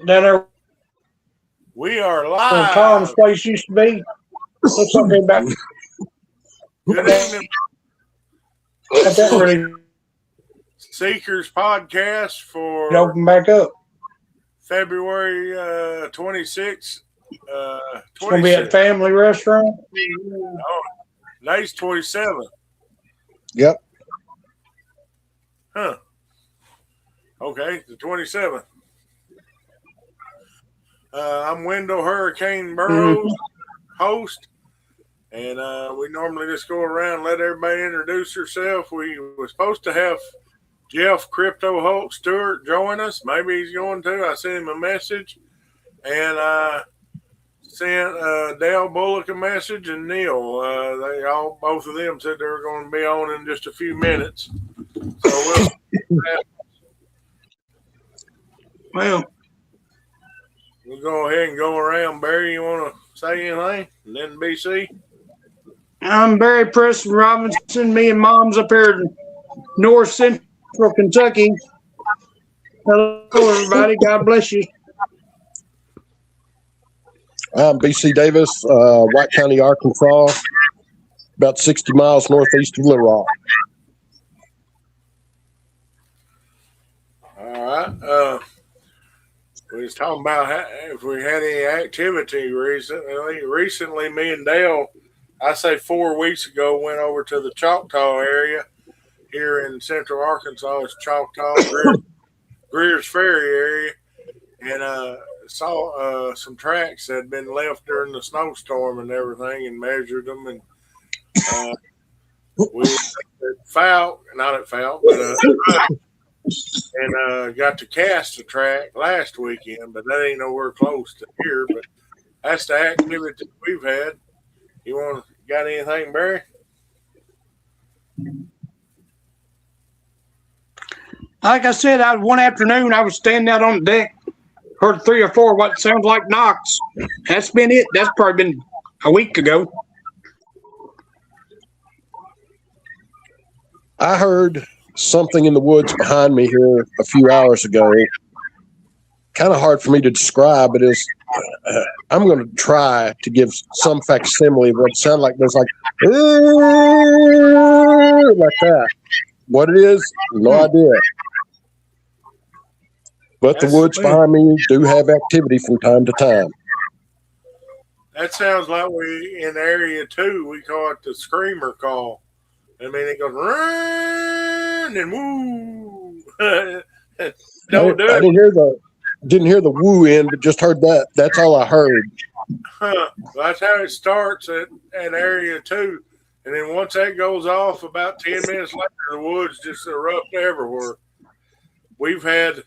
down there We are where Tom's live. place used to be. Looks like they're about Good evening, that ready Seekers podcast to for open back up. February 26th. It's gonna be at 26th. Family Restaurant. Oh, today's 27th. Yep. Huh. Okay, the 27th. I'm Wendell Hurricane Burrows, host, and we normally just go around and let everybody introduce herself. We were supposed to have Jeff Crypto Hulk Stewart join us. Maybe he's going to. I sent him a message, and I sent Dale Bullock a message and Neil. Both of them said they were going to be on in just a few minutes. So we'll go ahead and go around. Barry, you want to say anything? And then BC? I'm Barry Preston Robinson. Me and Mom's up here in North Central Kentucky. Hello, everybody. God bless you. I'm BC Davis, White County, Arkansas, about 60 miles northeast of Little Rock. All right. We was talking about if we had any activity recently. Recently, me and Dale, I say 4 weeks ago, went over to the Choctaw area here in central Arkansas. It's Choctaw, Greer's Ferry area, and saw some tracks that had been left during the snowstorm and everything, and measured them, and we not at Fout, but and got to cast the track last weekend, but that ain't nowhere close to here. But that's the activity we've had. You got anything, Barry? Like I said, one afternoon I was standing out on the deck, heard 3 or 4 what sounds like knocks. That's been it. That's probably been a week ago. I heard something in the woods behind me here a few hours ago. Kind of hard for me to describe, but I'm going to try to give some facsimile of what it sounded like. There's like that. What it is, no idea. But the woods behind me do have activity from time to time. That sounds like we in area 2. We call it the screamer call. I mean, it goes run and woo. I didn't hear the woo in, but just heard that. That's all I heard. That's how it starts at area 2, and then once that goes off, about 10 minutes later, the woods just erupt everywhere. We've had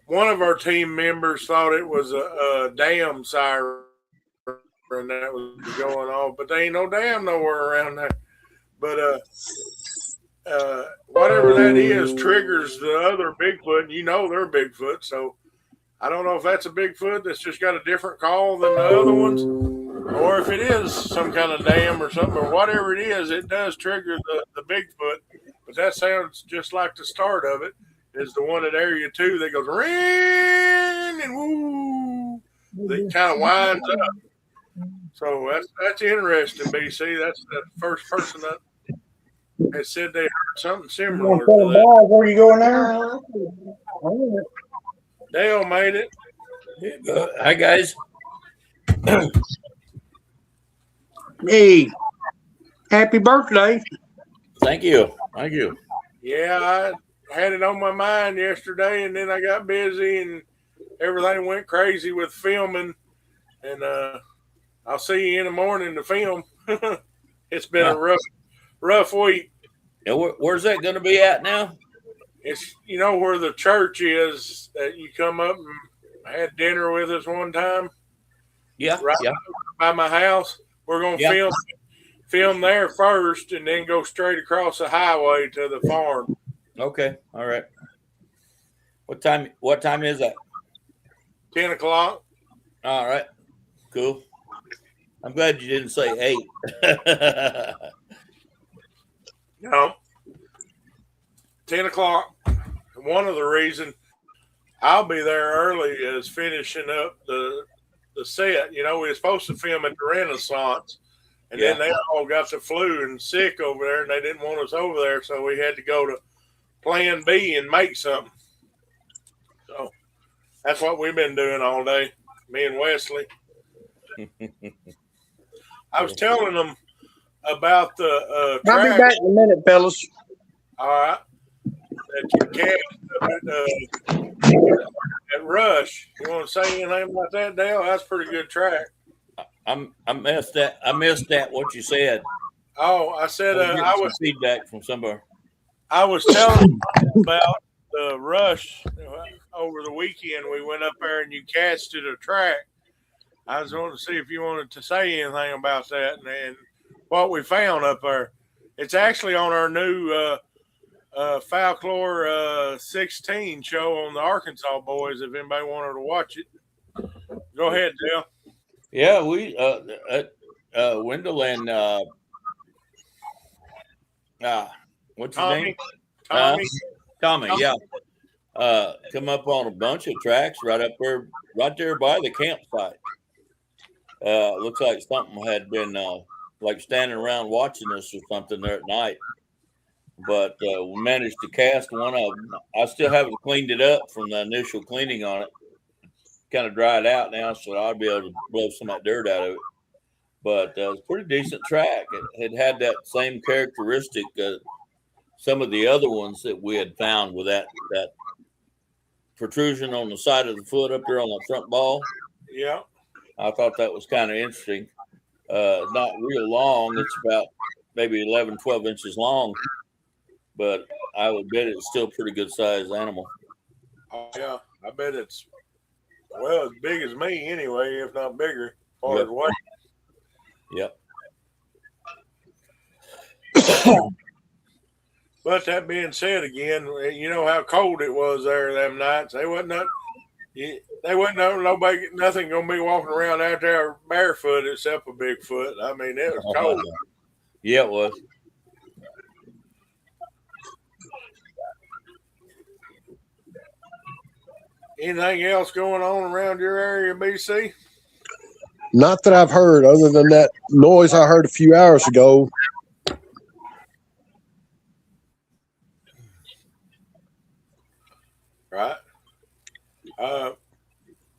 one of our team members thought it was a dam siren that was going off, but there ain't no dam nowhere around there. But whatever that is triggers the other Bigfoot, and you know they're Bigfoot. So I don't know if that's a Bigfoot that's just got a different call than the other ones, or if it is some kind of dam or something, or whatever it is, it does trigger the Bigfoot. But that sounds just like the start of it. Is the one at area 2 that goes ring and woo, that kind of winds up. So that's interesting, BC. That's the first person that said they heard something similar to that. Where you going there? Dale made it. Hi, guys. Hey, happy birthday. Thank you. Thank you. Yeah, I had it on my mind yesterday, and then I got busy, and everything went crazy with filming. And I'll see you in the morning to film. It's been a rough week. Yeah, where's that going to be at now? It's where the church is that you come up and had dinner with us one time. Yeah, right by my house. We're going to film there first, and then go straight across the highway to the farm. Okay, all right. What time is that? 10 o'clock. All right, cool. I'm glad you didn't say 8. No. 10 o'clock. One of the reasons I'll be there early as finishing up the set. You know, we were supposed to film at the Renaissance, and then they all got the flu and sick over there, and they didn't want us over there, so we had to go to Plan B and make something. So that's what we've been doing all day, me and Wesley. I was telling them about the I'll be back in a minute, fellas. All right. That you cast at Rush. You want to say anything about that, Dale? That's a pretty good track. I missed that. What you said? Oh, I said I was feedback from somewhere. I was telling about the Rush over the weekend. We went up there and you casted a track. I was wanting to see if you wanted to say anything about that and what we found up there. It's actually on our new Folklore 16 show on the Arkansas Boys. If anybody wanted to watch it, go ahead, Dale. Yeah, we Wendell and what's his name? Tommy. Yeah, come up on a bunch of tracks right there by the campsite. Looks like something had been like standing around watching us or something there at night. But we managed to cast one of them. I still haven't cleaned it up from the initial cleaning on it. Kind of dried out now, so I'll be able to blow some of that dirt out of it. But it was a pretty decent track. It had that same characteristic some of the other ones that we had found with that protrusion on the side of the foot up there on the front ball. Yeah. I thought that was kind of interesting. Not real long. It's about maybe 11, 12 inches long. But I would bet it's still a pretty good sized animal. Oh, yeah. I bet it's, well, as big as me anyway, if not bigger, as far as weight. Yep. But that being said, again, you know how cold it was there them nights. Nothing gonna be walking around out there barefoot except for Bigfoot. I mean, it was cold. Yeah, it was. Anything else going on around your area, BC? Not that I've heard, other than that noise I heard a few hours ago. Right.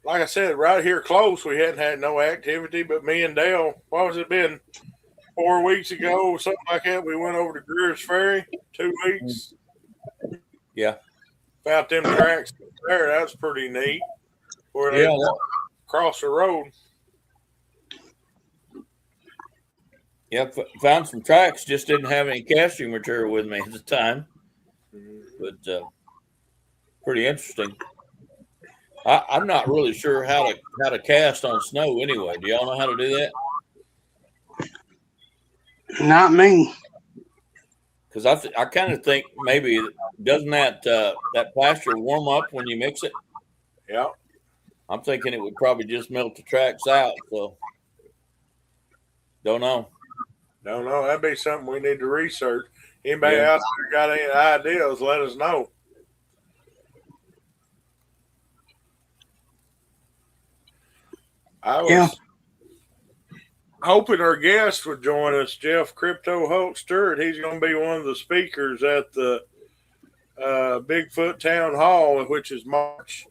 Like I said, right here close, we hadn't had no activity, but me and Dale, what was it been, 4 weeks ago or something like that? We went over to Greer's Ferry, 2 weeks. Yeah. About them tracks there. That's pretty neat. Where they cross the road. Yeah, found some tracks. Just didn't have any casting material with me at the time. But pretty interesting. I'm not really sure how to cast on snow anyway. Do y'all know how to do that? Not me. Because I kind of think maybe doesn't that plaster warm up when you mix it? Yeah. I'm thinking it would probably just melt the tracks out. So don't know. Don't know. That'd be something we need to research. Anybody out there got any ideas? Let us know. I was hoping our guest would join us, Jeff Crypto Holt Stewart. He's going to be one of the speakers at the Bigfoot Town Hall, which is March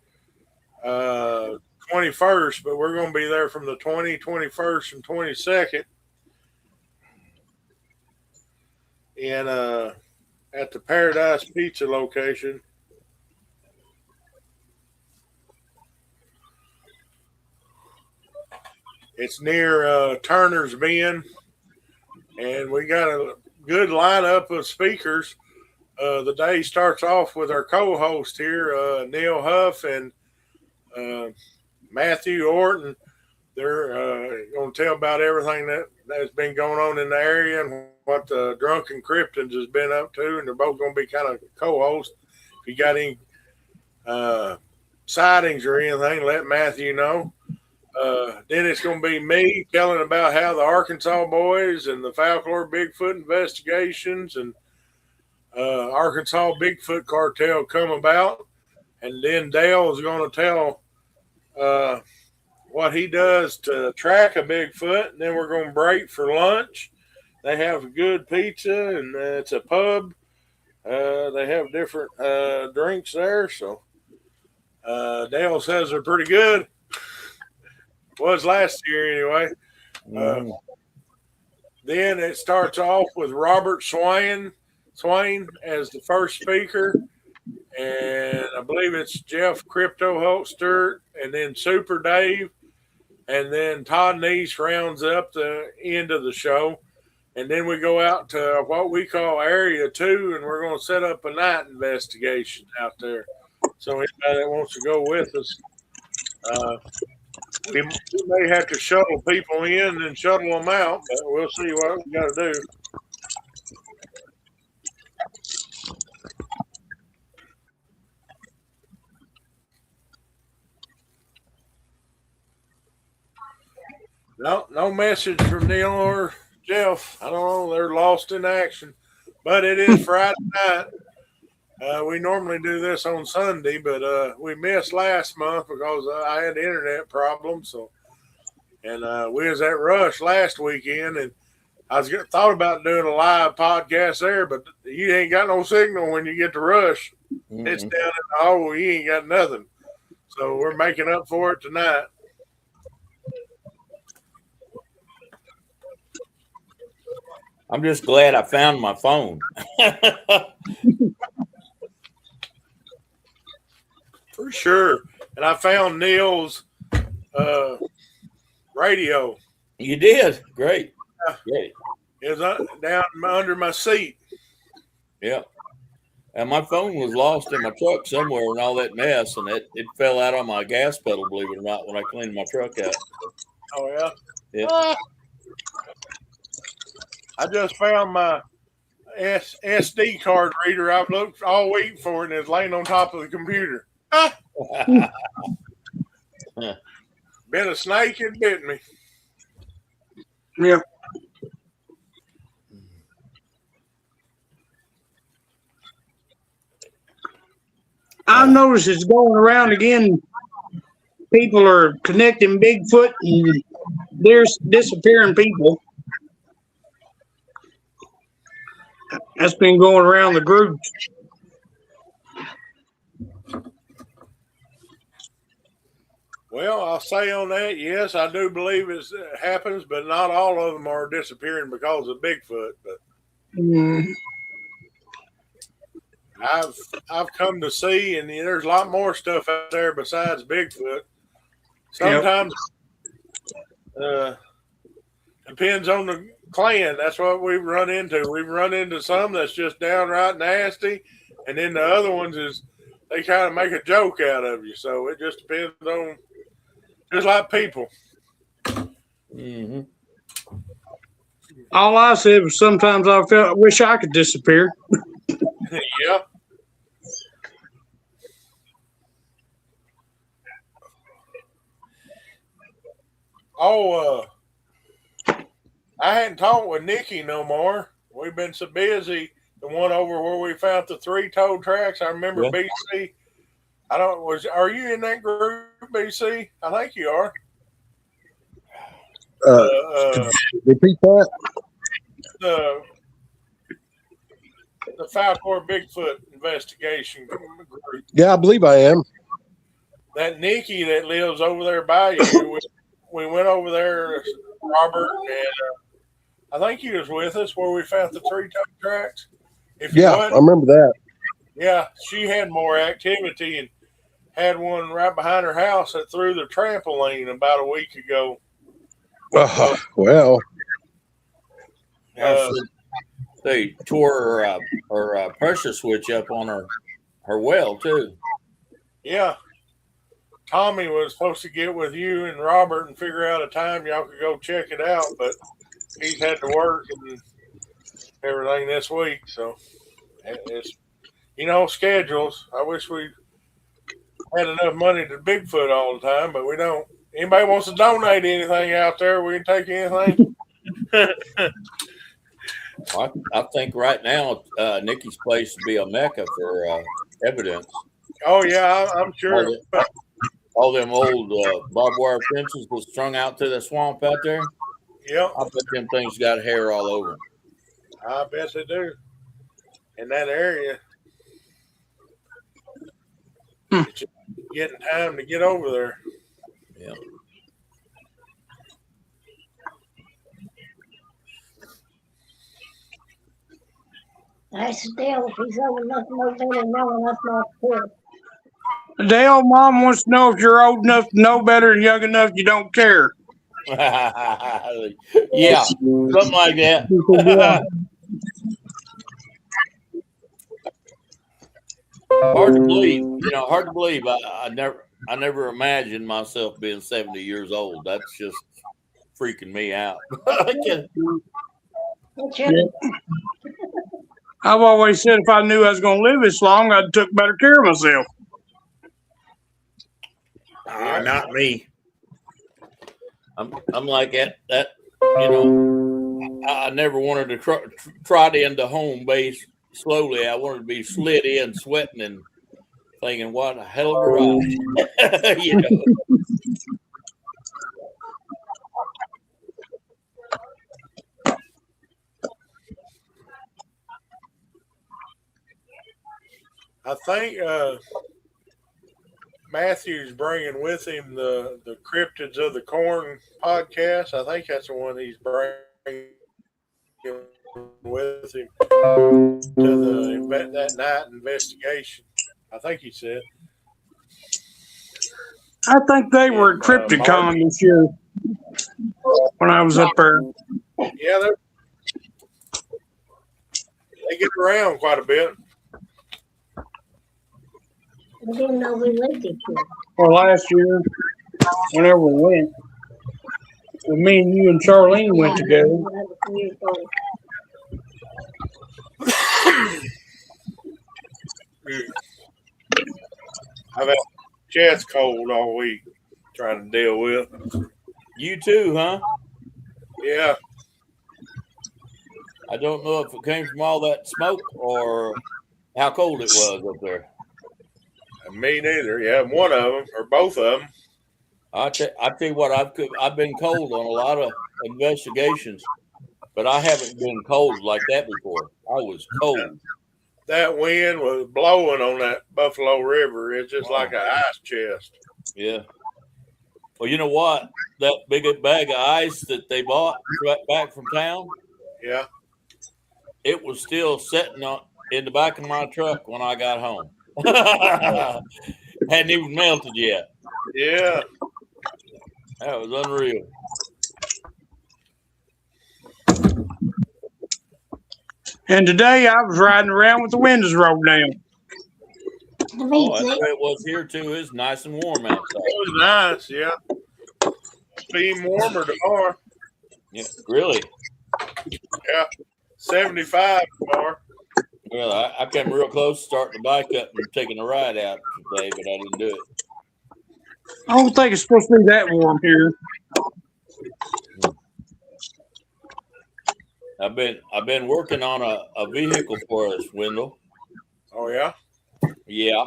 21st, but we're going to be there from the 21st, and 22nd. And at the Paradise Pizza location. It's near Turner's Bend, and we got a good lineup of speakers. The day starts off with our co-host here, Neil Huff and Matthew Orton. They're going to tell about everything that's been going on in the area and what the Drunken Cryptids has been up to, and they're both going to be kind of co-hosts. If you got any sightings or anything, let Matthew know. Then it's going to be me telling about how the Arkansas Boys and the Folklore Bigfoot investigations and Arkansas Bigfoot cartel come about. and then Dale's going to tell what he does to track a Bigfoot, and then we're going to break for lunch. They have good pizza, and it's a pub. They have different drinks there, so Dale says they're pretty good. Was last year anyway. Then it starts off with Robert Swain as the first speaker, and I believe it's Jeff Crypto Holster, and then Super Dave, and then Todd Neese rounds up the end of the show. And then we go out to what we call Area 2, and we're going to set up a night investigation out there. So anybody that wants to go with us, we may have to shuttle people in and shuttle them out, but we'll see what we got to do. No message from Neil or Jeff. I don't know. They're lost in action. But it is Friday night. We normally do this on Sunday, but we missed last month because I had internet problems. And we was at Rush last weekend, and I thought about doing a live podcast there, but you ain't got no signal when you get to Rush. Mm-hmm. It's down in the hole. You ain't got nothing. So we're making up for it tonight. I'm just glad I found my phone. For sure. And I found Neil's radio. You did? Great. Great. It was down under my seat. Yeah. And my phone was lost in my truck somewhere in all that mess, and it fell out on my gas pedal, believe it or not, when I cleaned my truck out. Oh, yeah? Yeah. I just found my SD card reader. I've looked all week for it, and it's laying on top of the computer. Been a snake and bit me. Yeah. I've noticed it's going around again. People are connecting Bigfoot, and there's disappearing people. That's been going around the groups. Well, I'll say on that, yes, I do believe it happens, but not all of them are disappearing because of Bigfoot. But I've come to see, and there's a lot more stuff out there besides Bigfoot. Sometimes depends on the clan. That's what we've run into. We've run into some that's just downright nasty, and then the other ones is they kind of make a joke out of you. So it just depends on, just like people. Mm-hmm. All I said was sometimes I wish I could disappear. Yeah. Oh, I hadn't talked with Nikki no more. We've been so busy. The one over where we found the 3-toed tracks. I remember BC. Are you in that group, BC? I think you are. Repeat that. The Falcor Bigfoot investigation group. Yeah, I believe I am. That Nikki that lives over there by you, we went over there, Robert, and I think he was with us where we found the 3-toed tracks. I remember that. Yeah, she had more activity and had one right behind her house that threw the trampoline about a week ago. Well. They tore her pressure switch up on her well, too. Yeah. Tommy was supposed to get with you and Robert and figure out a time y'all could go check it out, but he's had to work and everything this week. So it's, schedules. I wish we had enough money to Bigfoot all the time, but we don't. Anybody wants to donate anything out there, we can take anything. I think right now Nikki's place would be a mecca for evidence. Oh yeah, I'm sure. All them old barbed wire fences was strung out to the swamp out there. Yep, I bet them things got hair all over them. I bet they do. In that area, it's just getting time to get over there. Yeah. That's Dale. If he's old enough to know better, young enough not to care. Dale, Mom wants to know if you're old enough to know better and young enough you don't care. Yeah, something like that. Hard to believe, hard to believe. I never imagined myself being 70 years old. That's just freaking me out. I've always said if I knew I was going to live this long, I'd took better care of myself. Not me. I'm like that. I never wanted to trot into home base slowly. I wanted to be slid in, sweating, and thinking, "What a hell of a ride!" I think Matthew's bringing with him the Cryptids of the Corn podcast. I think that's the one he's bringing with him to that night investigation. I think he said. I think they were at Crypticon this year when I was up there. Yeah, they get around quite a bit. I didn't know we lived this year. Well, last year, whenever we went, me and you and Charlene went together. I've had chest cold all week trying to deal with. You too, huh? Yeah. I don't know if it came from all that smoke or how cold it was up there. Me neither. Yeah, one of them or both of them. I tell you what, I've been cold on a lot of investigations, but I haven't been cold like that before. I was cold. That wind was blowing on that Buffalo River. It's just like an ice chest. Yeah. Well, you know what? That big bag of ice that they bought back from town. Yeah. It was still sitting in the back of my truck when I got home. Hadn't even melted yet. Yeah. That was unreal. And today I was riding around with the windows rolled down. That's the way it was here too. It's nice and warm outside. It was nice, yeah. Being warmer tomorrow. Yeah, really? Yeah. 75 tomorrow. Well, I came real close to starting the bike up and taking a ride out today, but I didn't do it. I don't think it's supposed to be that warm here. I've been working on a vehicle for us, Wendell. Oh yeah? Yeah.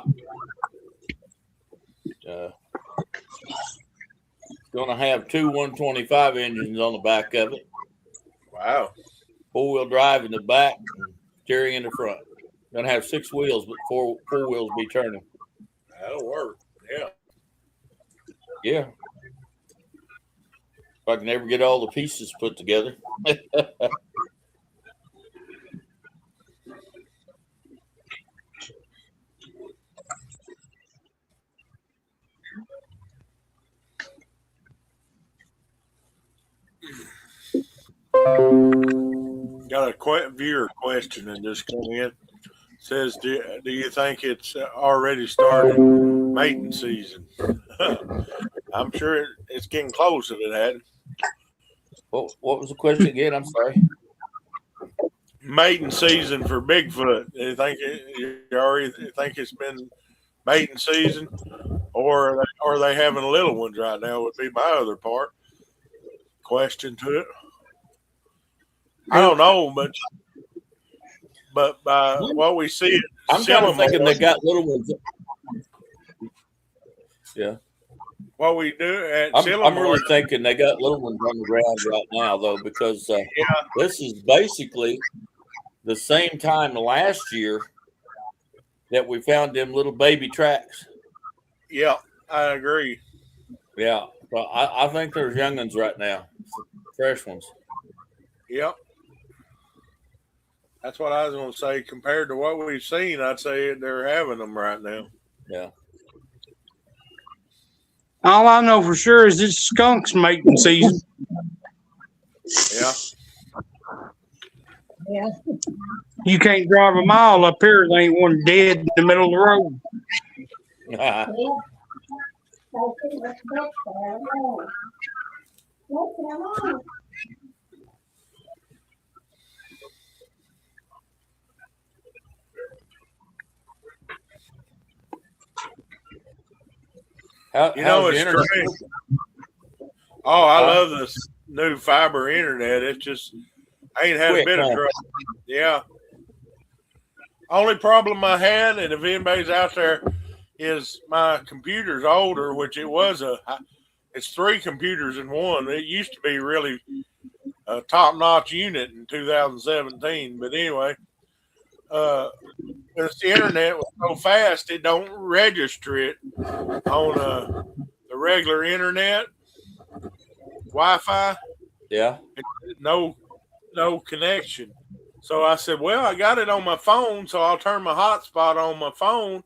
Going to have two 125 engines on the back of it. Wow. 4-wheel drive in the back, and steering in the front. Going to have 6 wheels, but four wheels be turning. That'll work. Yeah. Yeah. If I can ever get all the pieces put together. Got a viewer question that just come in. It says, do you think it's already started mating season? I'm sure it's getting close if it hadn't. What was the question again? I'm sorry. Mating season for Bigfoot. Do you think you already think it's been mating season, or are they having little ones right now? Would be my other question to it. I don't know, but by what we see, I'm kind of thinking they got little ones. Yeah. What we do at I'm Sylamore, really thinking they got little ones on the ground right now, though, because this is basically the same time last year that we found them little baby tracks. yeah, I agree. Yeah. So I think there's young ones right now, fresh ones. Yep. That's what I was going to say. Compared to what we've seen, I'd say they're having them right now. Yeah. All I know for sure is it's skunks mating season. Yeah. Yeah. You can't drive a mile up here. There ain't one dead in the middle of the road. Yeah. So see what's back there. Look at them. How's the it's internet? strange. Oh, I love this new fiber internet. It's just, I ain't had a bit of trouble. Yeah. Only problem I had, and if anybody's out there, is my computer's older, which it's 3 computers in one. It used to be really a top-notch unit in 2017. But anyway, this internet was so fast, it don't register it on the regular internet, Wi-Fi. Yeah. No connection. So I said, well, I got it on my phone, so I'll turn my hotspot on my phone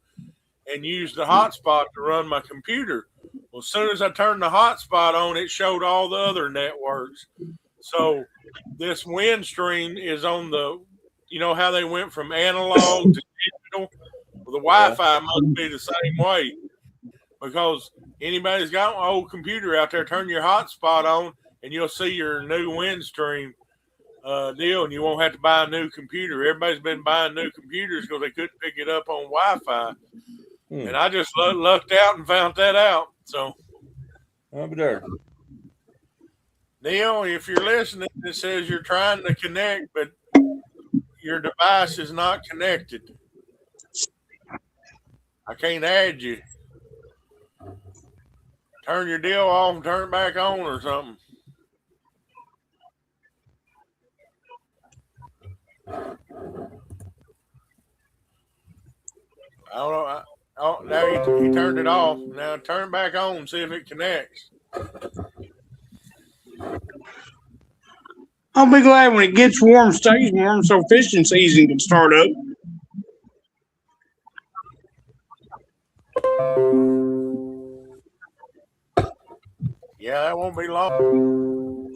and use the hotspot to run my computer. Well, as soon as I turned the hotspot on, it showed all the other networks. So this wind stream is on you know how they went from analog to digital? Well, the Wi-Fi must be the same way, because anybody's got an old computer out there, turn your hotspot on and you'll see your new wind stream deal, and you won't have to buy a new computer. Everybody's been buying new computers because they couldn't pick it up on Wi-Fi. And I just lucked out and found that out. So, over there. Neil, if you're listening, it says you're trying to connect, but your device is not connected. I can't add you. Turn your deal off and turn it back on or something. I don't know. Now he turned it off. Now turn it back on and see if it connects. I'll be glad when it gets warm, stays warm, so fishing season can start up. Yeah, that won't be long.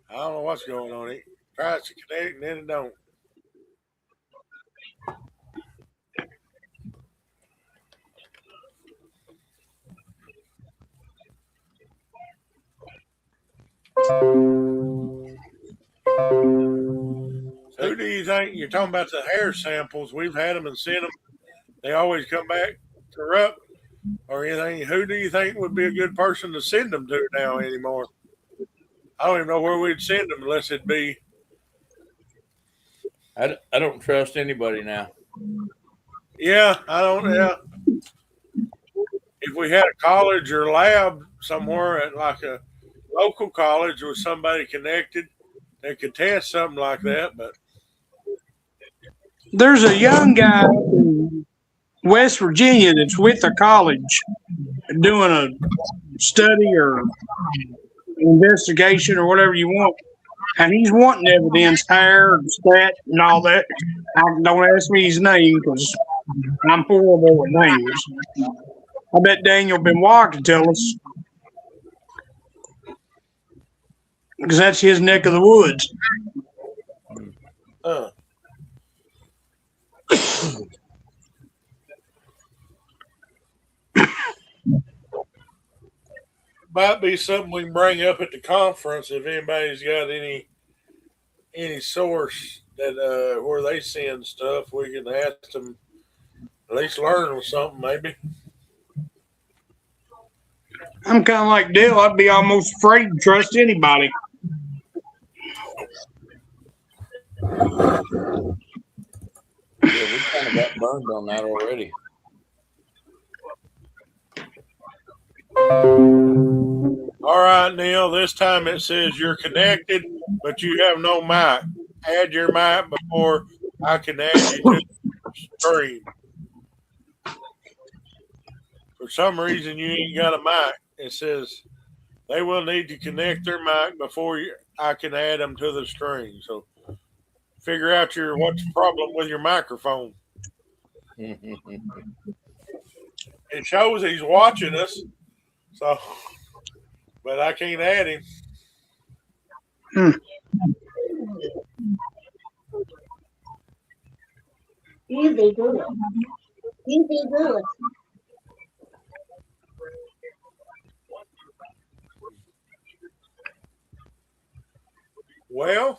I don't know what's going on. It tries to connect and then it don't. Who do you think, you're talking about the hair samples? We've had them and sent them. They always come back corrupt or anything. Who do you think would be a good person to send them to now anymore? I don't even know where we'd send them unless it'd be. I don't trust anybody now. Yeah, I don't. Yeah. If we had a college or lab somewhere at like a local college with somebody connected that could test something like that, but There's a young guy in West Virginia that's with a college doing a study or investigation or whatever you want, and he's wanting evidence, hair and stat and all that. Don't ask me his name because I'm horrible with names. I bet Daniel Benoit can tell us because that's his neck of the woods. might be something we can bring up at the conference if anybody's got any source that where they send stuff. We can ask them, at least learn something maybe. I'm kind of like Dale. I'd be almost afraid to trust anybody. Yeah, we kind of got burned on that already. All right, Neil. This time it says you're connected, but you have no mic. Add your mic before I can add you to the stream. For some reason, you ain't got a mic. It says they will need to connect their mic before I can add them to the stream. So figure out what's the problem with your microphone. It shows he's watching us, so but I can't add him. You be good. You be good. Well,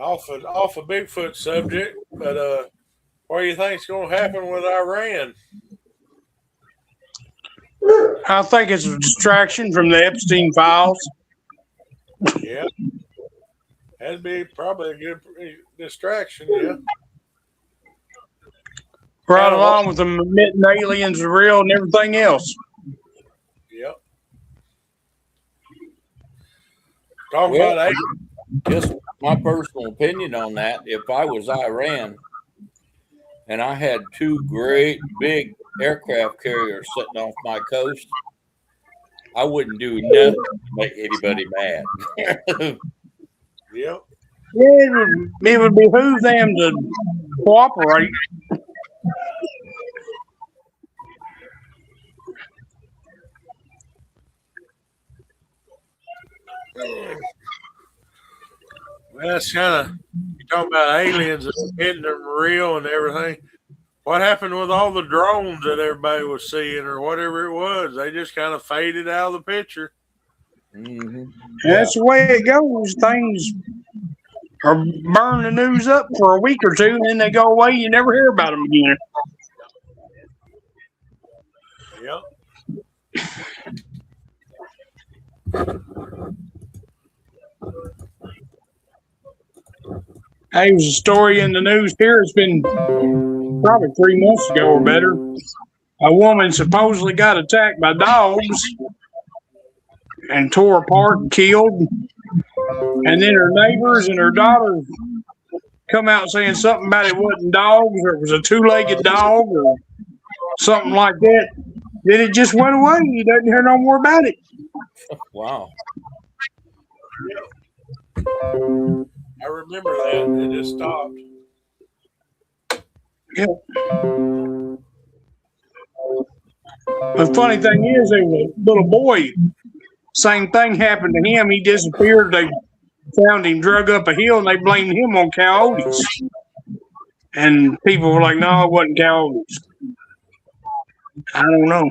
off a Bigfoot subject, but what do you think's going to happen with Iran? I think it's a distraction from the Epstein files. Yeah, that'd be probably a good distraction. Yeah, Right along with them admitting aliens are real and everything else. Yep. Talking about aliens. Just my personal opinion on that, if I was Iran and I had two great big aircraft carriers sitting off my coast, I wouldn't do nothing to make anybody mad. Yep. Yeah, it would behoove them to cooperate. Well, that's kind of, you talking about aliens and hitting them real and everything. What happened with all the drones that everybody was seeing or whatever it was? They just kind of faded out of the picture. Mm-hmm. That's the way it goes. Things are burn the news up for a week or two, and then they go away. You never hear about them again. Yep. Hey, there was a story in the news here. It's been probably 3 months ago or better. A woman supposedly got attacked by dogs and tore apart and killed. And then her neighbors and her daughter come out saying something about it wasn't dogs or it was a two-legged dog or something like that. Then it just went away. You didn't hear no more about it. Wow. I remember that. It just stopped. Yeah. The funny thing is, there was a little boy. Same thing happened to him. He disappeared. They found him drug up a hill, and they blamed him on coyotes. And people were like, "No, it wasn't coyotes." I don't know.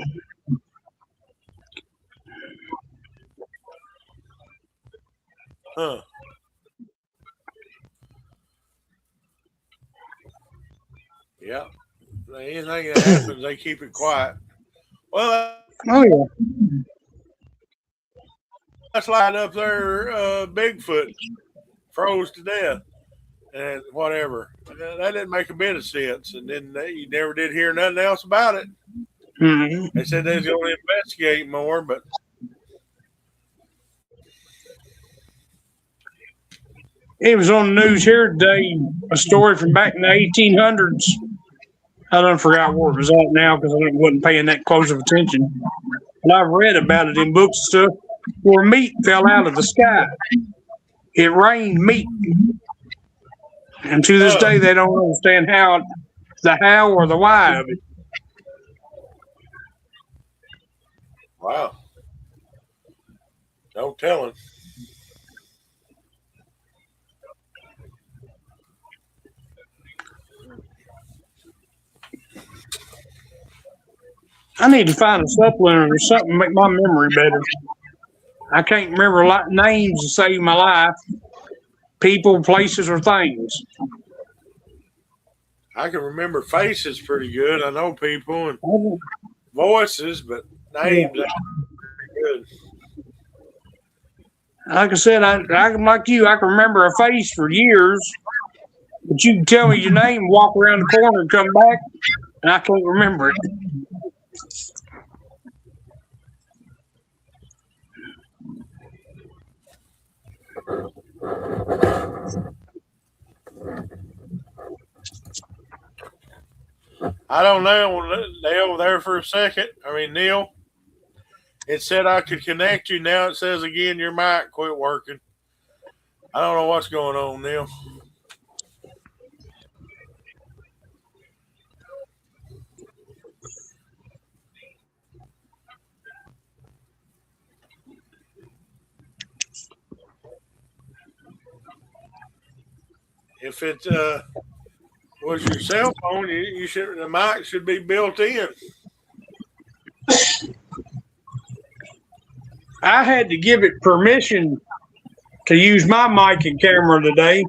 Huh. Yeah. Anything that happens, they keep it quiet. Well, Oh yeah. that's like up there, Bigfoot froze to death and whatever. That didn't make a bit of sense. And then you never did hear nothing else about it. Mm-hmm. They said they was going to investigate more, but It was on the news here today. A story from back in the 1800s. I don't forgot where it was at now because I wasn't paying that close of attention. And I've read about it in books and stuff where meat fell out of the sky. It rained meat. And to this day, they don't understand the how or the why of it. wow. No telling. I need to find a supplement or something to make my memory better. I can't remember a lot of names to save my life, people, places, or things. I can remember faces pretty good. I know people and voices, but names. good. Like I said, I like you. I can remember a face for years, but you can tell me your name, walk around the corner, and come back, and I can't remember it. I don't know. They over there for a second. I mean, Neil. It said I could connect you. Now it says again your mic quit working. I don't know what's going on, Neil. If it was your cell phone, you should the mic should be built in. I had to give it permission to use my mic and camera today.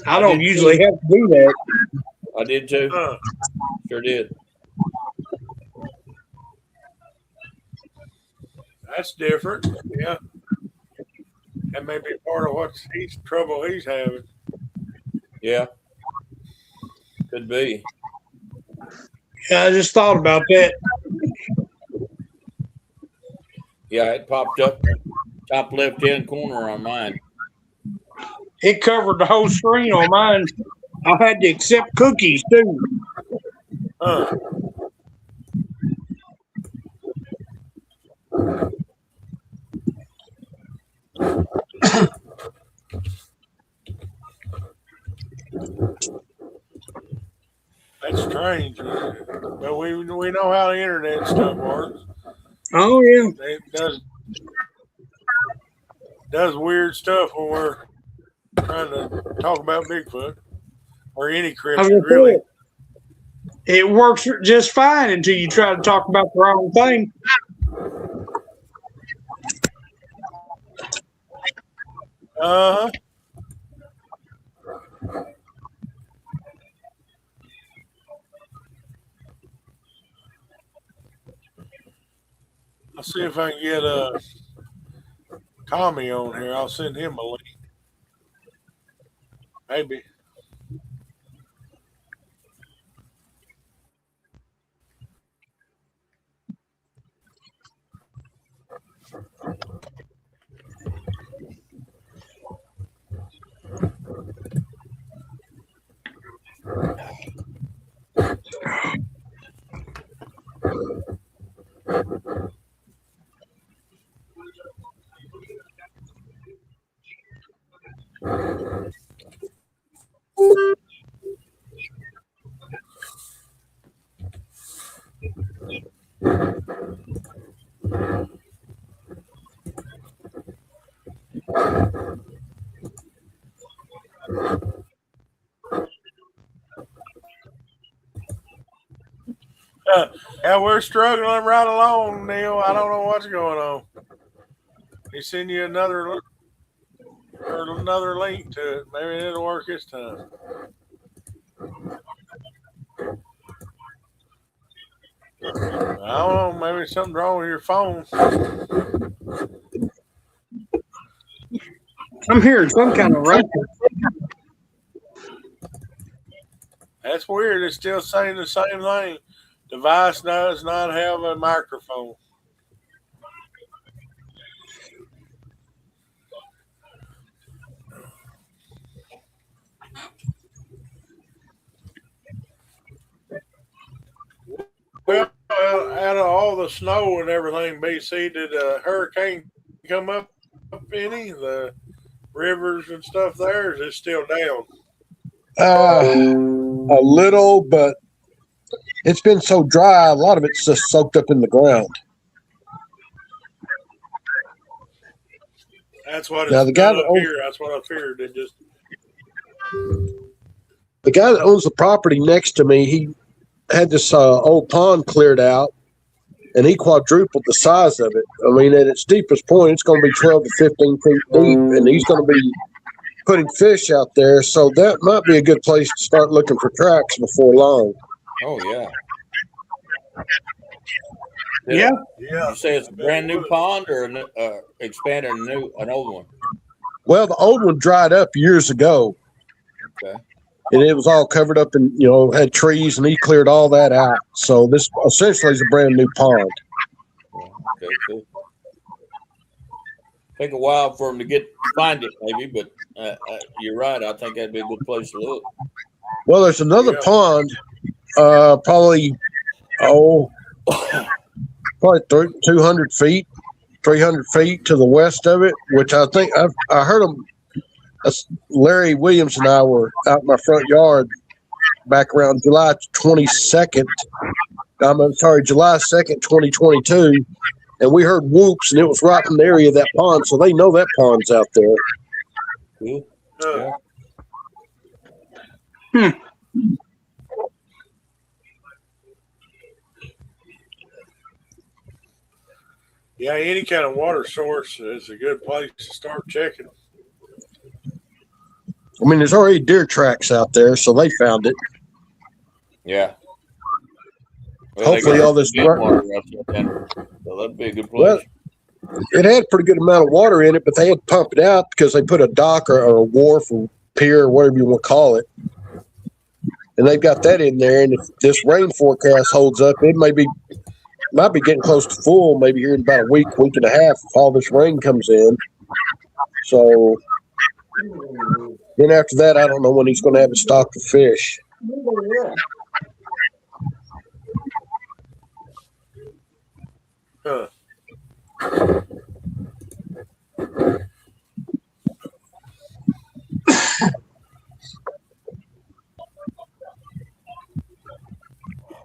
I don't usually have to do that. I did too. Sure did. That's different. Yeah. That may be part of what trouble he's having. Yeah. Could be. Yeah, I just thought about that. Yeah, it popped up top left hand corner on mine. It covered the whole screen on mine. I had to accept cookies too. That's strange. But we know how the internet stuff works. Oh yeah. It does weird stuff when we're trying to talk about Bigfoot or any cryptid, really. It works just fine until you try to talk about the wrong thing. Uh-huh. I'll see if I can get Tommy on here. I'll send him a link. Maybe. Yeah, we're struggling right along, Neil. I don't know what's going on. He send you another link to it. Maybe it'll work this time. I don't know. Maybe something's wrong with your phone. I'm hearing some kind of record. That's weird. It's still saying the same thing. Device does not have a microphone. Well, out of all the snow and everything, BC, did a hurricane come up any? The rivers and stuff there, or is it still down? A little, but it's been so dry, a lot of it's just soaked up in the ground. That's what now, it's done up here. That's what I feared. The guy that owns the property next to me, he had this old pond cleared out, and he quadrupled the size of it. I mean, at its deepest point, it's going to be 12 to 15 feet deep, and he's going to be putting fish out there. So that might be a good place to start looking for tracks before long. Oh, yeah. Yeah. Did you say it's a brand new pond or expanded an old one? Well, the old one dried up years ago. Okay. And it was all covered up and, had trees, and he cleared all that out. So this essentially is a brand new pond. Yeah, okay, cool. Take a while for them to find it, maybe, but you're right. I think that'd be a good place to look. Well, there's another pond, probably 200 feet, 300 feet to the west of it, which I think I heard them. Larry Williams and I were out in my front yard back around July 22nd. July 2nd, 2022. And we heard whoops, and it was right in the area of that pond. So they know that pond's out there. Cool. Hmm. Yeah, any kind of water source is a good place to start checking. I mean, there's already deer tracks out there, so they found it. Yeah. Well, hopefully all this water out there, so that'd be a good place. Well, it had a pretty good amount of water in it, but they had to pump it out because they put a dock or a wharf or pier or whatever you want to call it. And they've got that in there. And if this rain forecast holds up, it might be getting close to full, maybe here in about a week and a half if all this rain comes in. So then after that, I don't know when he's going to have it stocked with fish. Huh.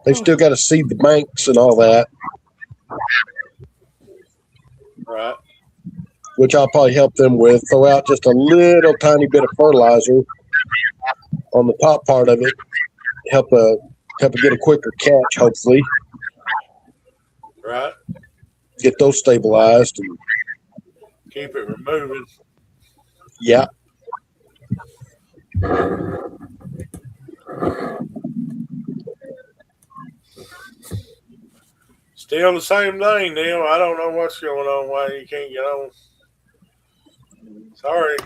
They still got to seed the banks and all that. Right. Which I'll probably help them with. Throw out just a little tiny bit of fertilizer on the top part of it. Help it get a quicker catch, hopefully. Right. Get those stabilized. And keep it removing. Yeah. Still the same thing, Neil. I don't know what's going on, why you can't get on. Sorry.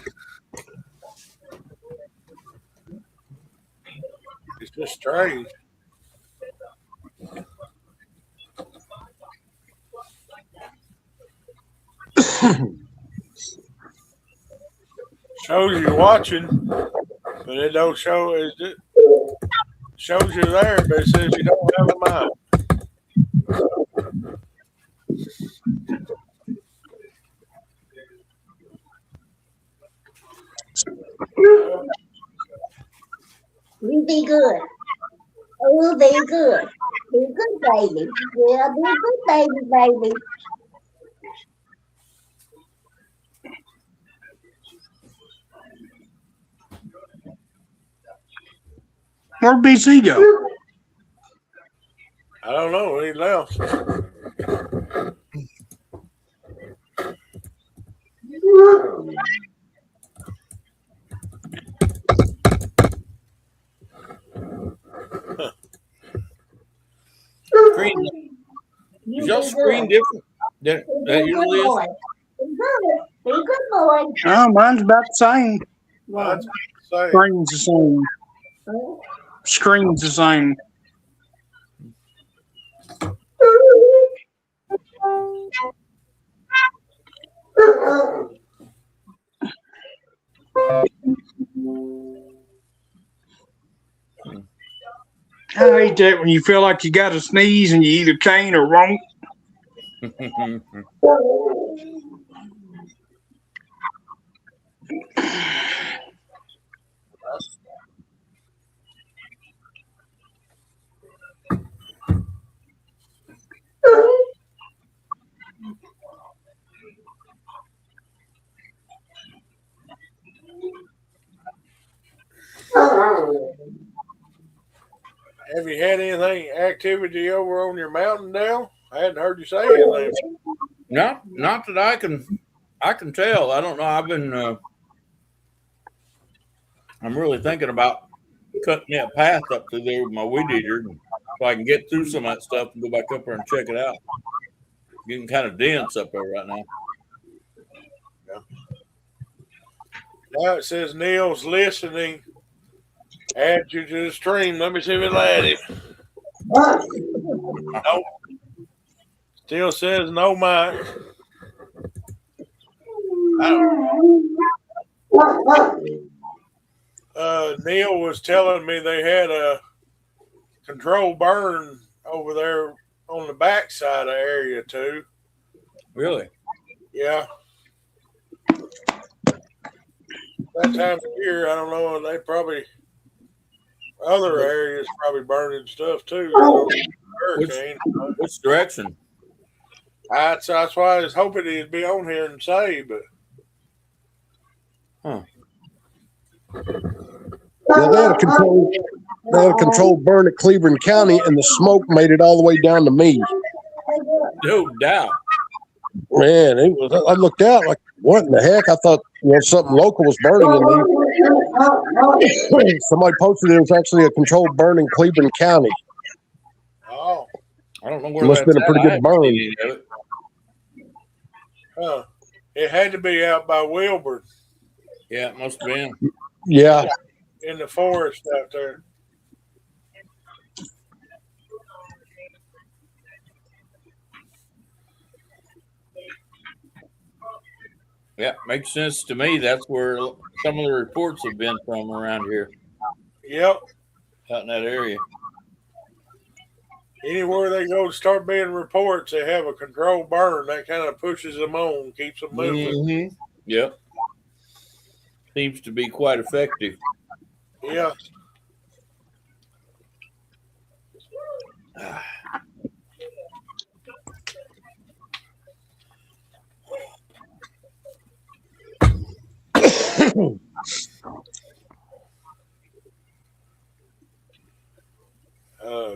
It's just strange. Shows you watching, but it don't show. It shows you there, but it says you don't have a mind. You be good. Oh, be good. Be good, baby. Yeah, be good, baby. Where'd BC go? I don't know. He left. Screen. Is your screen different? That usually is? Be good, boy. Oh, mine's about the same. Mine's the same. Screen's the same. Screen's the same. I hate that when you feel like you got to sneeze and you either can't or won't. Have you had anything activity over on your mountain, Dale? I hadn't heard you say anything. Not that I can tell. I don't know. I've been I'm really thinking about cutting that path up through there with my weed eater. so I can get through some of that stuff and go back up there and check it out. Getting kind of dense up there right now. Now it says Neil's listening. Add you to the stream. Let me see if it'll add him. Nope. Still says no, Mike. Neil was telling me they had a controlled burn over there on the backside of area 2. Really? Yeah. That time of year, I don't know. They probably other areas probably burning stuff too. Hurricane. Which direction? That's why I was hoping he'd be on here and say, but. Yeah, they had a controlled burn at Cleveland County, and the smoke made it all the way down to me. No doubt. Man, it was. I looked out like, what in the heck? I thought something local was burning, and somebody posted it was actually a controlled burn in Cleveland County. Oh, I don't know where. It must have been a pretty good burn. Huh. It had to be out by Wilburn. Yeah, it must have been. Yeah. In the forest out there. Yeah, makes sense to me. That's where some of the reports have been from around here. Yep. Out in that area. Anywhere they go to start being reports, they have a controlled burn. That kind of pushes them on, keeps them moving. Mm-hmm. Yep. Seems to be quite effective. Yeah.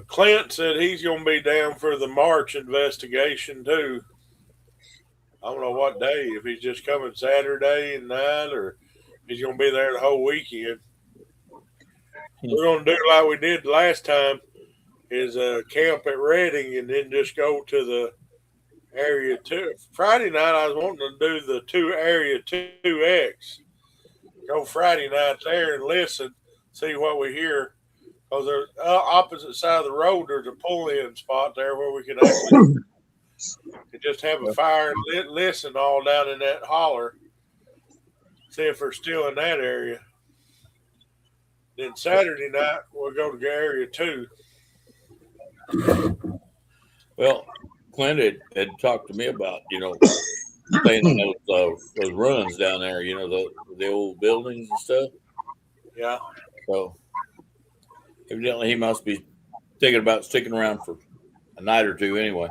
Clint said he's going to be down for the March investigation too. I don't know what day, if he's just coming Saturday night or he's going to be there the whole weekend. We're going to do like we did last time, is camp at Redding and then just go to the area 2. Friday night I was wanting to do the area 2X. Go Friday night there and listen, see what we hear. Because there's opposite side of the road, there's a pull-in spot there where we could actually just have a fire and listen all down in that holler. See if we're still in that area. Then Saturday night, we'll go to area 2. Well, Clint had talked to me about, staying in those ruins down there, the old buildings and stuff. Yeah. So evidently he must be thinking about sticking around for a night or two anyway.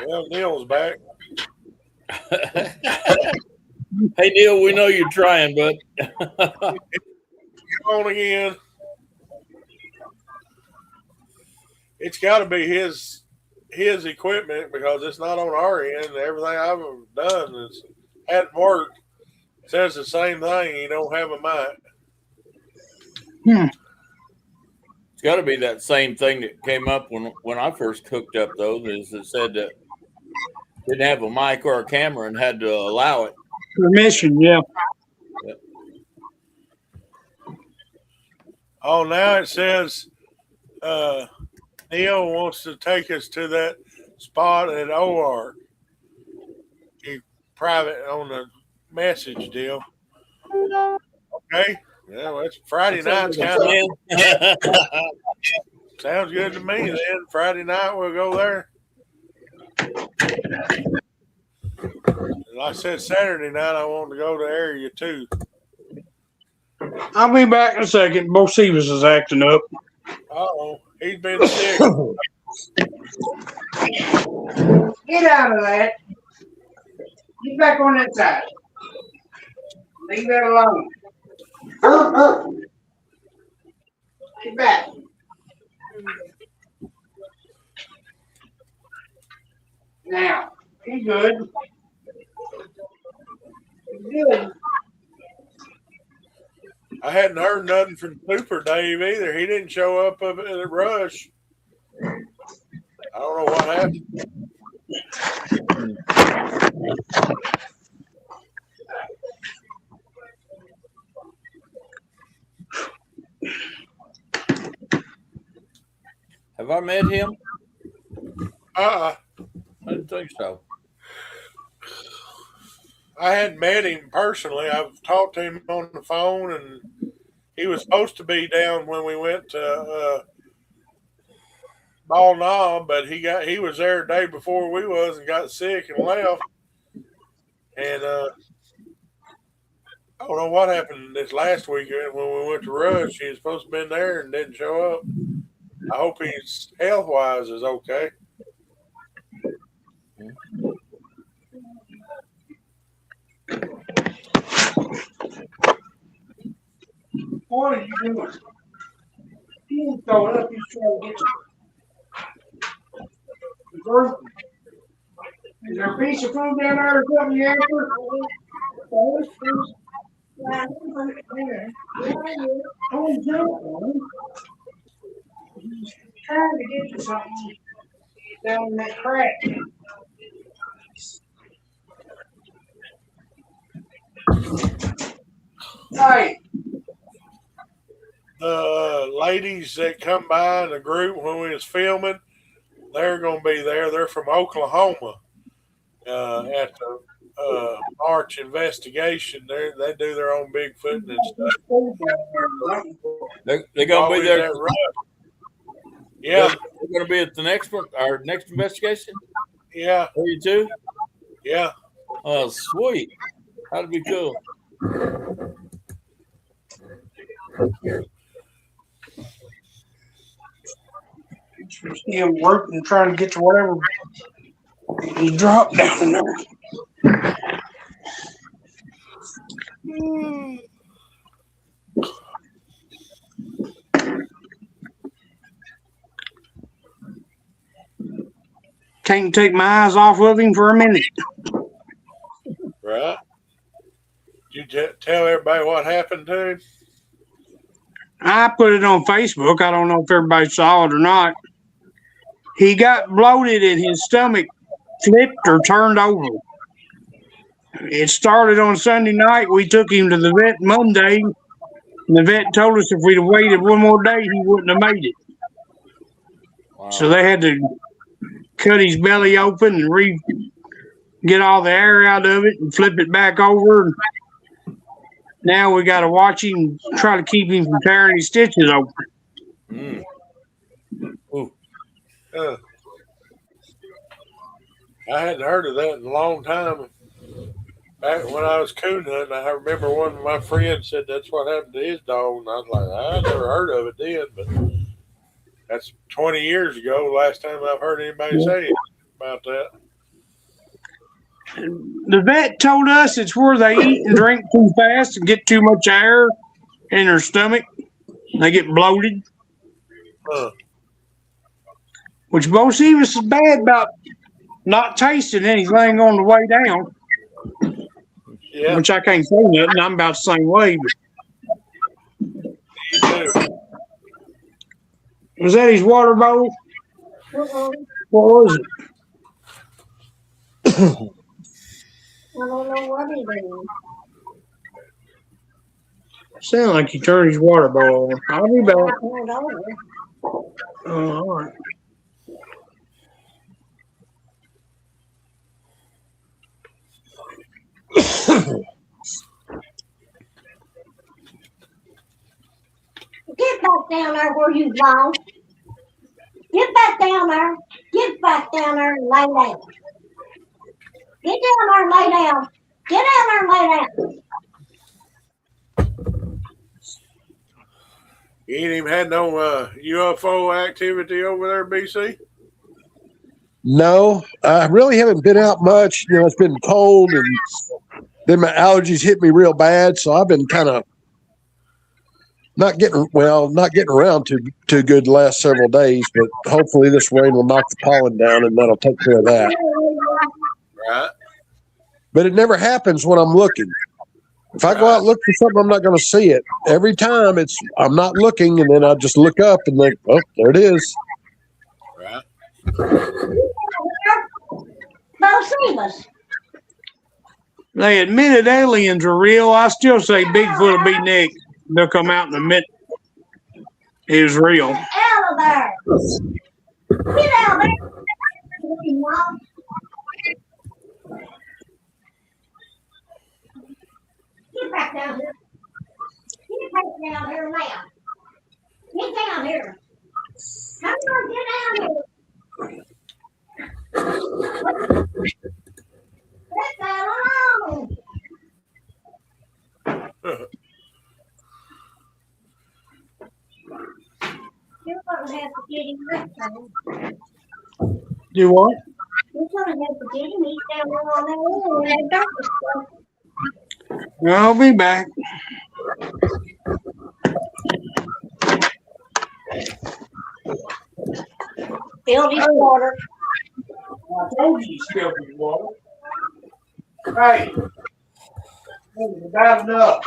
Well, Neil's back. Hey, Neil, we know you're trying, bud. Come on again. It's got to be his equipment because it's not on our end. Everything I've done hadn't worked. It says the same thing. You don't have a mic. It's got to be that same thing that came up when I first hooked up, though. Is it said that didn't have a mic or a camera and had to allow it. Permission, yeah. Yep. Oh, now it says Neil wants to take us to that spot at OR. He private on the message deal. Okay. Yeah, well, it's Friday night's kind of sounds good to me. Then Friday night we'll go there. Like I said, Saturday night I want to go to area 2. I'll be back in a second. Bo Stevens is acting up. Uh-oh, he's been sick. Get out of that. Get back on that side. Leave that alone. Get back. Now, he good. He's good. I hadn't heard nothing from Super Dave either. He didn't show up at the rush. I don't know what happened. Have I met him? I didn't think so. I hadn't met him personally. I've talked to him on the phone, and he was supposed to be down when we went to Ball Knob, but he was there the day before we was and got sick and left. And I don't know what happened this last weekend when we went to Rush. He was supposed to have been there and didn't show up. I hope he's health wise is okay. What are you doing? He ain't throwing up. He's trying to get you. Fruit. Is there a piece of fruit down there or something you after? Oh, no. He's trying to get you something down in that crack. Hey. The ladies that come by in the group when we was filming, they're going to be there. They're from Oklahoma at the March investigation. They do their own Bigfoot and stuff. They're going to be there. Yeah. They're going to be at the next one, our next investigation? Yeah. Are you too? Yeah. Oh, sweet. That'd be cool. Still working, trying to get to whatever he dropped down there. Can't take my eyes off of him for a minute. Right. Did you tell everybody what happened to him? I put it on Facebook. I don't know if everybody saw it or not. He got bloated and his stomach flipped or turned over. It started on Sunday night. We took him to the vet Monday. And the vet told us if we'd have waited one more day, he wouldn't have made it. Wow. So they had to cut his belly open and get all the air out of it and flip it back over. Now we got to watch him, try to keep him from tearing his stitches open. I hadn't heard of that in a long time. Back when I was coon hunting, I remember one of my friends said that's what happened to his dog, and I was like, I never heard of it then, but that's 20 years ago. Last time I've heard anybody say about that. The vet told us it's where they eat and drink too fast and get too much air in their stomach. They get bloated. Which Bo Stevens is bad about not tasting anything on the way down. Yeah. Which I can't say nothing. I'm about the same way. But was that his water bowl? What was it? I don't know what he did. Sound like he turned his water bowl on. I'll be back. All right. Get back down there where you belong. Get back down there. Get back down there and lay down. Get down there and lay down. Get down there and lay down. You ain't even had no UFO activity over there, BC? No, I really haven't been out much. You know, it's been cold, and then my allergies hit me real bad, so I've been kind of not getting around too good the last several days, but hopefully this rain will knock the pollen down and that'll take care of that. Right. But it never happens when I'm looking. If I go out and look for something, I'm not going to see it. Every time I'm not looking, and then I just look up and think, oh, there it is. Right. They admitted aliens are real. I still say Bigfoot will be next. They'll come out and admit it was real. Get out of there. Get out of there. Get back down here. Get back down here now. Get down here. Come on, get down here. Let that alone. You're gonna have to get him next time. Do what? You're gonna have to get him. He's down there on that wall in that darkness stuff. I'll be back. Filled his water. I told you to spill his water. Hey, bad enough.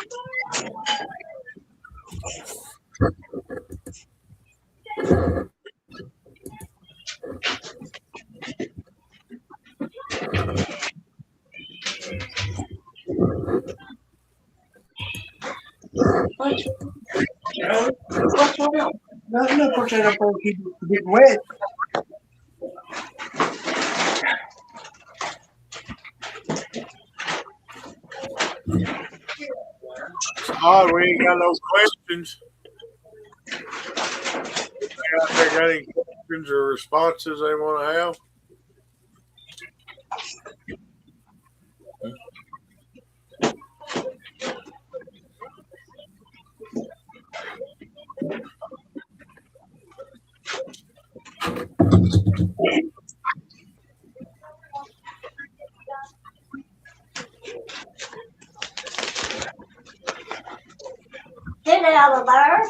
What's wrong? Nothing up for that up there keep getting wet. It's odd we ain't got no questions. They got any questions or responses they want to have? Get out of there.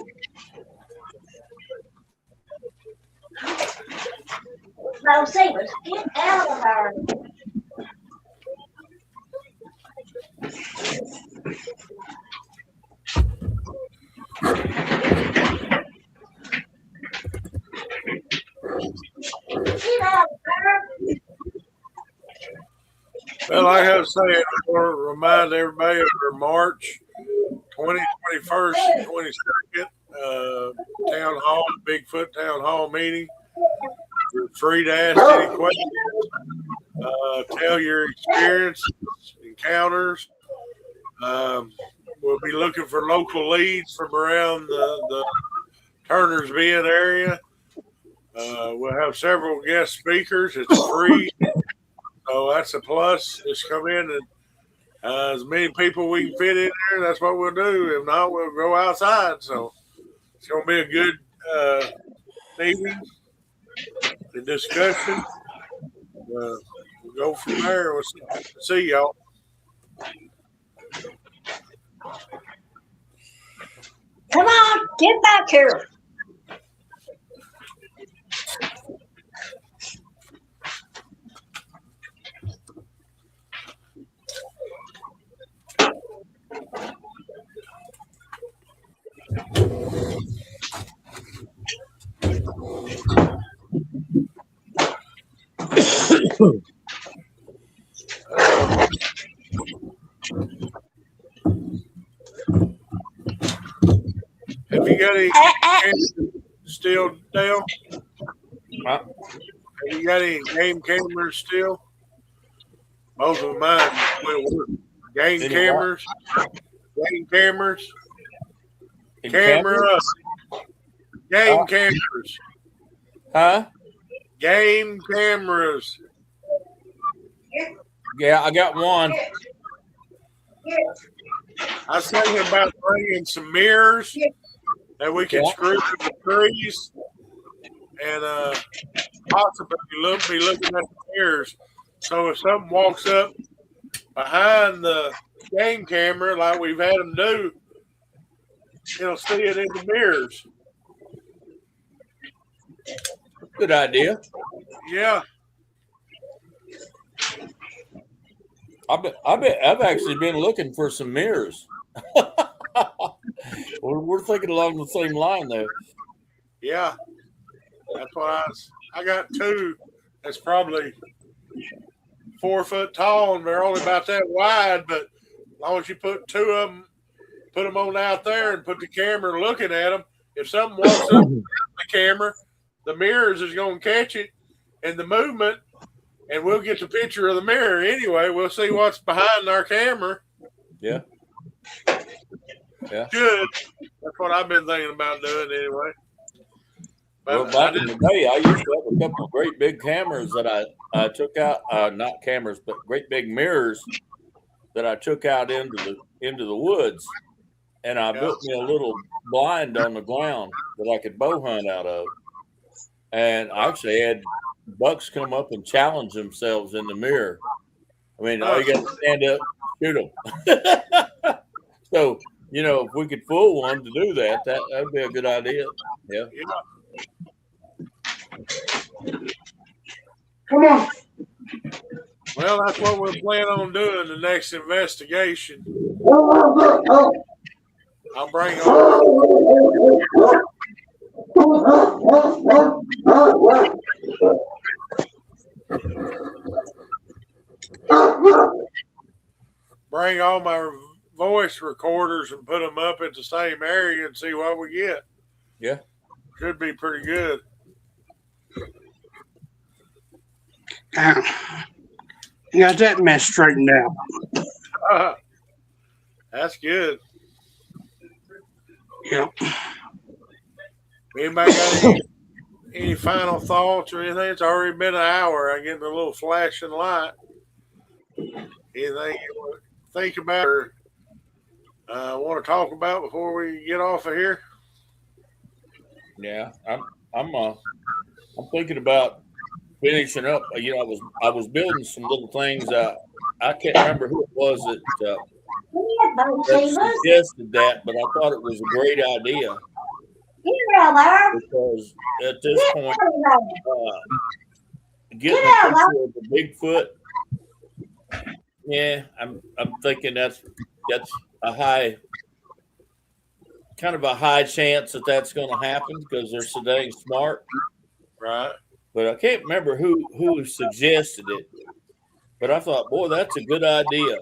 No, Seamus, get out of there. Get out of there. Well, like I was saying, I want to remind everybody of our March 20, 21st, and 22nd town hall, Bigfoot town hall meeting. You're free to ask any questions. Tell your experiences, encounters. We'll be looking for local leads from around the Turner's Bend area. We'll have several guest speakers. It's free. So that's a plus. Just come in and as many people we can fit in there, that's what we'll do. If not, we'll go outside. So it's going to be a good evening and discussion. We'll go from there. We'll see y'all. Come on, get back here. Have you got any cameras still, Dale? Have you got any game cameras still? Both of mine will work. Game cameras. Game cameras. Camera. Game cameras. Huh? Game cameras. Yeah, I got one. I was thinking about bringing some mirrors that we can screw to the trees and possibly be looking at the mirrors. So if something walks up behind the game camera like we've had them do, it'll see it in the mirrors. Good idea. Yeah. I've actually been looking for some mirrors. We're thinking along the same line there. Yeah. That's what I got two that's probably 4 foot tall, and they're only about that wide, but as long as you put two of them, put them on out there and put the camera looking at them, if something walks up the camera, the mirrors is going to catch it and the movement, and we'll get the picture of the mirror anyway. We'll see what's behind our camera. Yeah. Yeah. Good. That's what I've been thinking about doing anyway. Well, back in the day, I used to have a couple of great big cameras that I took out, not cameras, but great big mirrors that I took out into the woods, and I built me a little blind on the ground that I could bow hunt out of. And I actually had bucks come up and challenge themselves in the mirror. I mean, all you got to stand up, shoot them. So, if we could fool one to do that, that'd be a good idea. Yeah. Come on. Well, that's what we're planning on doing the next investigation. I'll bring on. Bring all my voice recorders and put them up at the same area and see what we get. Yeah. Should be pretty good. You got that mess straightened out. That's good. Yep. Anybody got any final thoughts or anything? It's already been an hour. I get a little flashing light. Anything you want to think about or want to talk about before we get off of here? Yeah, I'm thinking about finishing up. I was building some little things. I can't remember who it was that suggested that, but I thought it was a great idea. Because at this point, getting a picture of the Bigfoot, yeah, I'm thinking that's a kind of a high chance that's going to happen because they're so dang smart, right? But I can't remember who suggested it. But I thought, boy, that's a good idea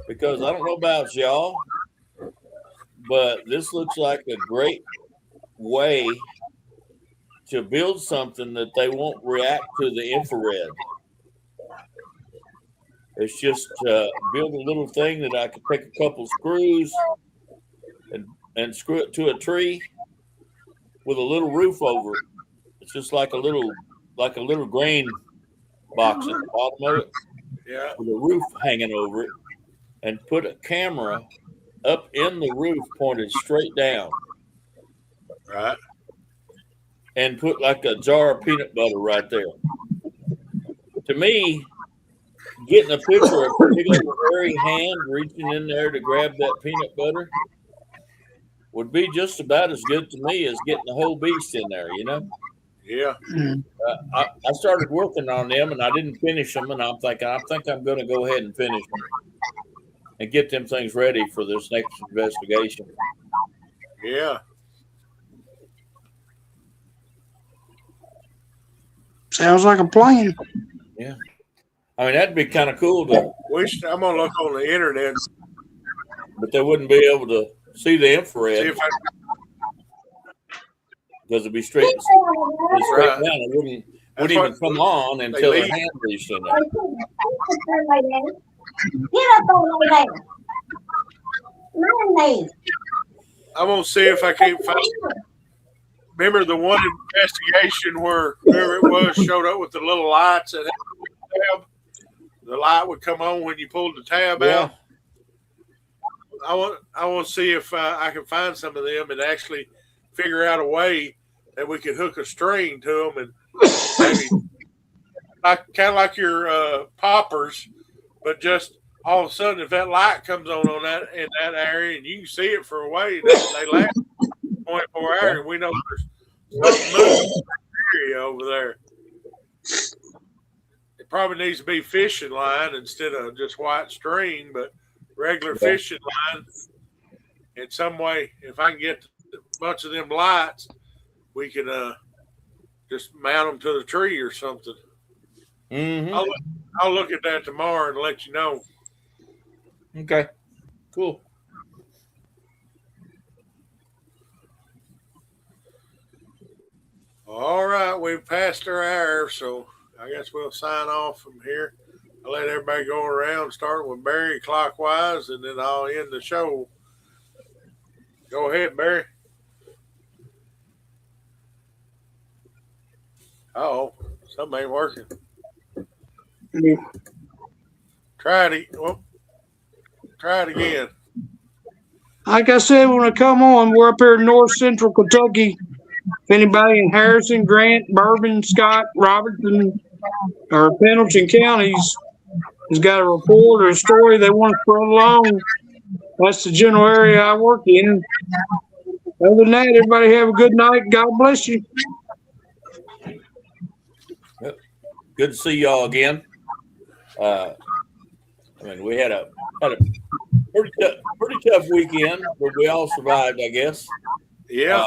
because I don't know about y'all, but this looks like a great way to build something that they won't react to the infrared. It's just build a little thing that I could take a couple screws and screw it to a tree with a little roof over it. It's just like a little grain box at the bottom of it, yeah, with a roof hanging over it, and put a camera up in the roof pointed straight down. Right. And put like a jar of peanut butter right there. To me, getting a picture of a big old hairy hand reaching in there to grab that peanut butter would be just about as good to me as getting the whole beast in there, Yeah. I started working on them and I didn't finish them, and I'm thinking, I think I'm going to go ahead and finish them and get them things ready for this next investigation. Yeah. Sounds like a plan. Yeah. I mean, that'd be kind of cool to. I'm going to look on the internet. But they wouldn't be able to see the infrared. See if because it'd be straight down. It wouldn't even come on until the hand reached in there. Get up on my leg. I'm going to see if I can't find. Remember the one investigation where whoever it was showed up with the little lights that had the tab? The light would come on when you pulled the tab out. I want to see if I can find some of them and actually figure out a way that we could hook a string to them and maybe kind of like your poppers, but just all of a sudden, if that light comes on that in that area, and you can see it for a way, they last 24 hours, and we know there's something moving in the area over there. It probably needs to be fishing line instead of just white string, but regular fishing line. In some way, if I can get a bunch of them lights, we can just mount them to the tree or something. Mm-hmm. I'll look at that tomorrow and let you know. Okay, cool. All right, we've passed our hour, so I guess we'll sign off from here. I'll let everybody go around, starting with Barry clockwise, and then I'll end the show. Go ahead, Barry. Oh, something ain't working. Try it. Well, try it again. Like I said, when I come on, we're up here in north central Kentucky. If anybody in Harrison, Grant, Bourbon, Scott, Robertson, or Pendleton counties has got a report or a story they want to spread along, that's the general area I work in. Other than that, everybody have a good night. God bless you. Yep. Good to see y'all again. I mean, we had a pretty tough weekend, but we all survived, I guess. Yeah.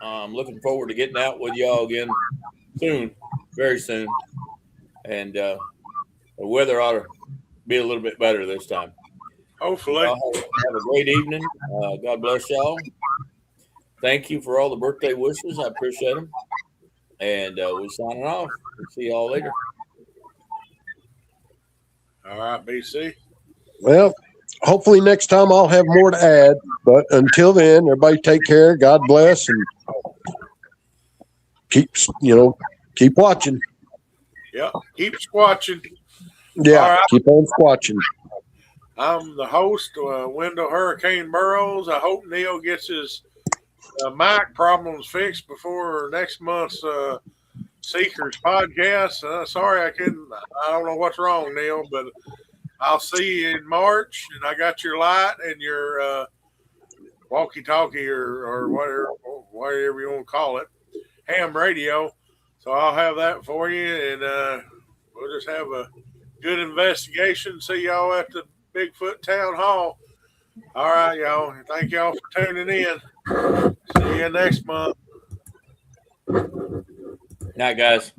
I'm looking forward to getting out with y'all again soon, very soon. And the weather ought to be a little bit better this time. Hopefully. Have a great evening. God bless y'all. Thank you for all the birthday wishes. I appreciate them. And we're signing off. We'll see y'all later. All right, BC. Well, hopefully next time I'll have more to add. But until then, everybody take care. God bless, and keep watching. Yep. Keep squatching. Yeah, right. Keep on squatching. I'm the host, Wendell Hurricane Burrows. I hope Neil gets his mic problems fixed before next month's Seekers podcast. Sorry, I don't know what's wrong, Neil, but I'll see you in March. And I got your light and your walkie-talkie or whatever you want to call it, ham radio. So I'll have that for you, and we'll just have a good investigation. See y'all at the Bigfoot Town Hall. All right, y'all. Thank y'all for tuning in. See you next month. Night, guys.